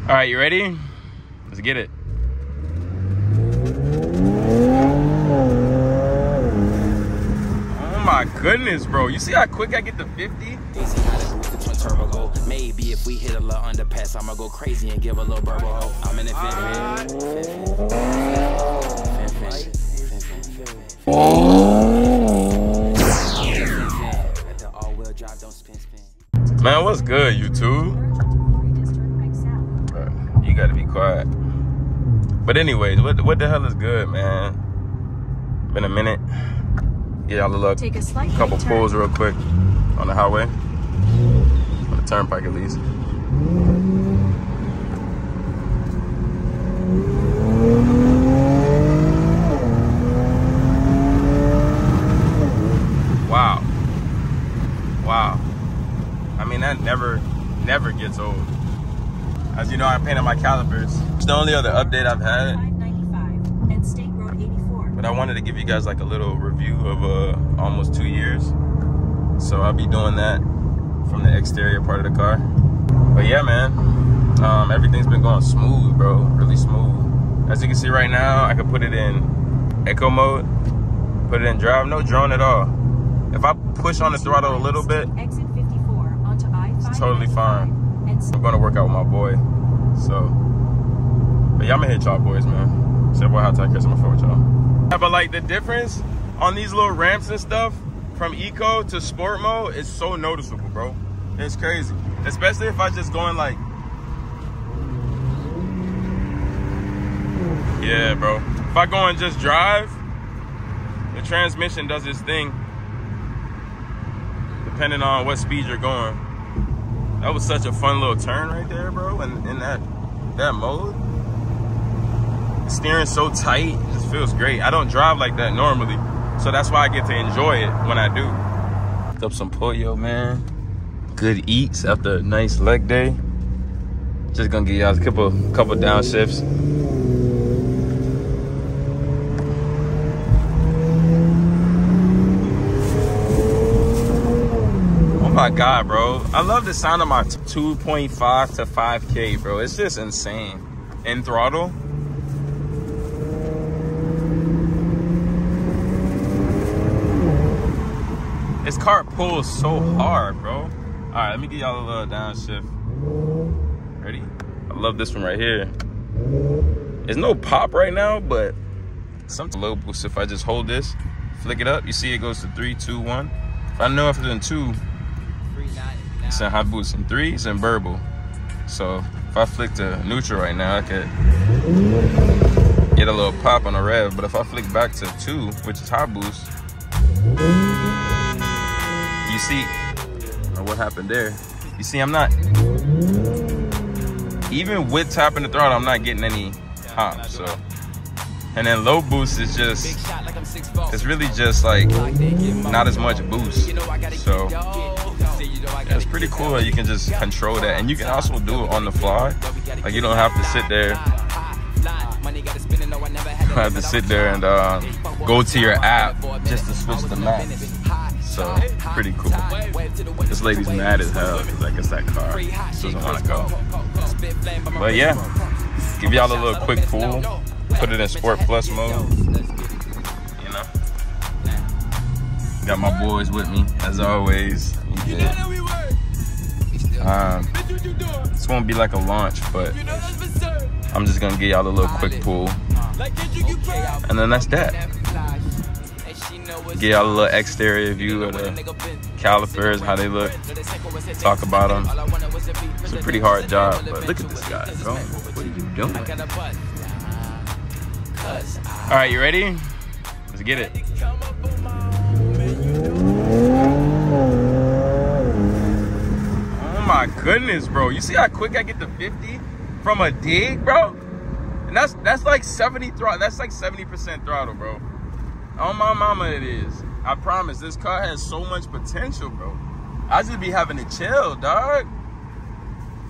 All right, you ready? Let's get it. Oh my goodness, bro. You see how quick I get to 50? Maybe if we hit a little underpass, I'ma go crazy and give a little burble. I'm in it. Man, what's good, YouTube? You gotta be quiet. But anyways, what the hell is good, man? Been a minute. Get y'all a look. Take a couple pulls real quick on the highway. On the turnpike at least. Wow. Wow. I mean, that never gets old. As you know, I painted my calipers. It's the only other update I've had. 595 and State Road 84. But I wanted to give you guys like a little review of almost 2 years. So I'll be doing that from the exterior part of the car. But yeah, man, everything's been going smooth, bro. Really smooth. As you can see right now, I can put it in eco mode, put it in drive, no drone at all. If I push on the throttle a little bit, exit 54 onto I-5. it's totally fine. I'm gonna work out with my boy, so. But yeah, I'm gonna hit y'all boys, man. Say boy, how tight Chris, I'm gonna fuck with y'all. Yeah, but like the difference on these little ramps and stuff from eco to sport mode is so noticeable, bro. It's crazy, especially if I just going like, yeah, bro. If I go and just drive, the transmission does its thing, depending on what speed you're going. That was such a fun little turn right there, bro. And in that mode, the steering's so tight, it just feels great. I don't drive like that normally, so that's why I get to enjoy it when I do. Picked up some pollo, man. Good eats after a nice leg day. Just gonna give y'all a couple downshifts. Oh my God, bro. I love the sound of my 2.5 to 5K, bro. It's just insane. In throttle. This car pulls so hard, bro. All right, let me give y'all a little downshift. Ready? I love this one right here. There's no pop right now, but something low boost. If I just hold this, flick it up, you see it goes to 3, 2, 1. If I know if it's in 2, it's in high boost. In 3, it's in burble. So if I flick to neutral right now, I could get a little pop on the rev. But if I flick back to 2, which is high boost, you see what happened there. You see, I'm not, even with tapping the throttle, I'm not getting any hop. So, and then low boost is just, it's really just like not as much boost. So yeah, it's pretty cool that you can just control that, and you can also do it on the fly. Like you don't have to sit there. You have to sit there and go to your app just to switch the map. So pretty cool. This lady's mad as hell because I guess that car doesn't want to go. But yeah, give y'all a little quick pull. Put it in Sport Plus mode. You know, got my boys with me as always. Yeah. This won't be like a launch, but I'm just gonna give y'all a little quick pull, and then that's that. Give y'all a little exterior view of the calipers, how they look, talk about them. It's a pretty hard job, but look at this guy, bro. What are you doing? All right, you ready? Let's get it. Oh my goodness, bro. You see how quick I get to 50 from a dig, bro? And that's like 70 throttle. That's like 70% throttle, bro. On my mama it is. I promise, this car has so much potential, bro. I just be having to chill, dog.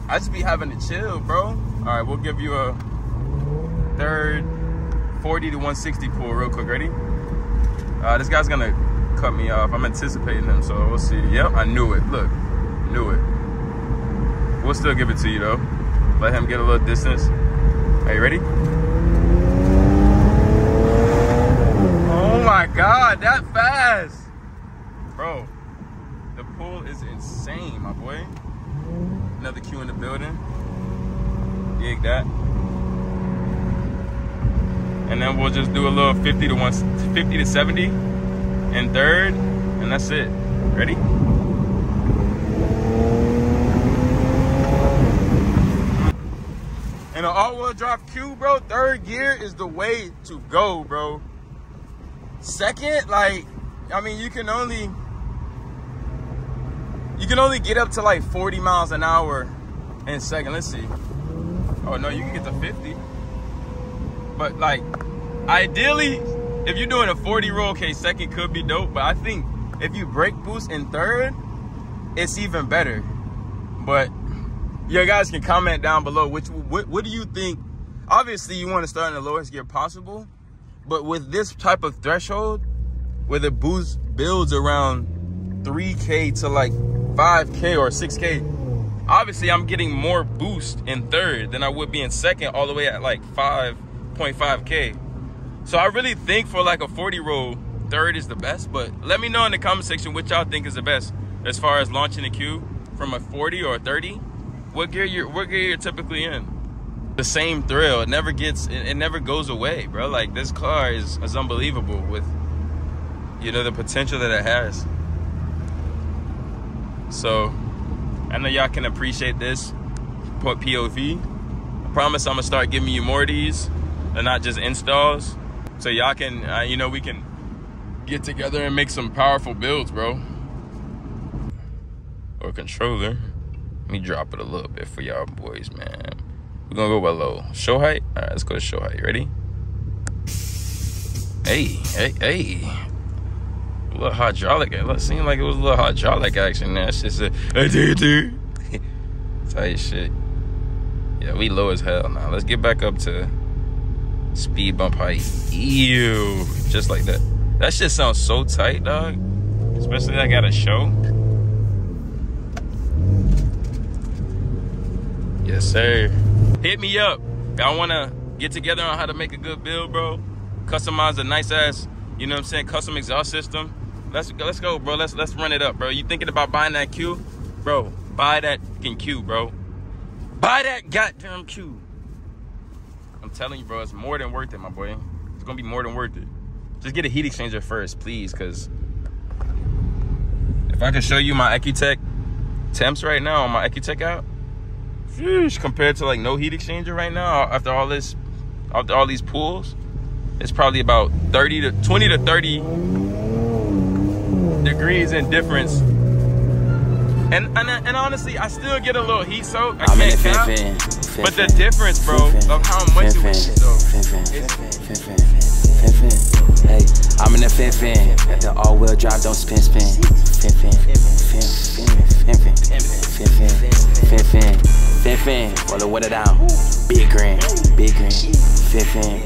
I just be having to chill, bro. All right, we'll give you a third 40 to 160 pull real quick. Ready? This guy's gonna cut me off. I'm anticipating him, so we'll see. Yep, I knew it. Look, knew it. We'll still give it to you though. Let him get a little distance. Are you ready? Oh my God, that fast. Bro, the pull is insane, my boy. Another Q in the building. Dig that. And then we'll just do a little 50 to 70 in third, and that's it. Ready? In an all-wheel drive Q, bro, third gear is the way to go, bro. Second, like, I mean, you can only get up to like 40 miles an hour in second. Let's see. Oh no, you can get to 50. But like, ideally, if you're doing a 40 roll, okay, second could be dope. But I think if you brake boost in third, it's even better. But you guys can comment down below what do you think? Obviously, you want to start in the lowest gear possible. But with this type of threshold, where the boost builds around 3K to like 5K or 6K, obviously I'm getting more boost in third than I would be in second, all the way at like 5.5K. So I really think for like a 40 roll, third is the best. But let me know in the comment section what y'all think is the best as far as launching a Q from a 40 or a 30. What gear you're typically in? The same thrill. It never goes away, bro. Like, this car is unbelievable with, you know, the potential that it has. So I know y'all can appreciate this POV. I promise I'm gonna start giving you more of these and not just installs, so y'all can you know, we can get together and make some powerful builds, bro. Or controller, let me drop it a little bit for y'all boys, man. We're gonna go by low. Show height. All right, let's go to show height. Ready? Hey. A little hydraulic. It seemed like it was a little hydraulic action there. It's just a tight shit. Yeah, we low as hell now. Let's get back up to speed bump height. Ew. Just like that. That shit sounds so tight, dog. Especially I got a show. Yes, sir. Hit me up. Y'all wanna get together on how to make a good build, bro? Customize a nice ass, you know what I'm saying, custom exhaust system. Let's go, bro. Let's run it up, bro. You thinking about buying that Q? Bro, buy that fucking Q, bro. Buy that goddamn Q. I'm telling you, bro, it's more than worth it, my boy. It's gonna be more than worth it. Just get a heat exchanger first, please, because if I can show you my EcuTech temps right now on my EcuTech out, compared to like no heat exchanger right now, after all these pulls, it's probably about 20 to 30 degrees in difference. And honestly, I still get a little heat soak. I can't count, but the difference, bro, of how much it was Hey, I'm in the fin. The all-wheel drive don't spin. Fin. Roll the water down. Big green. Fin.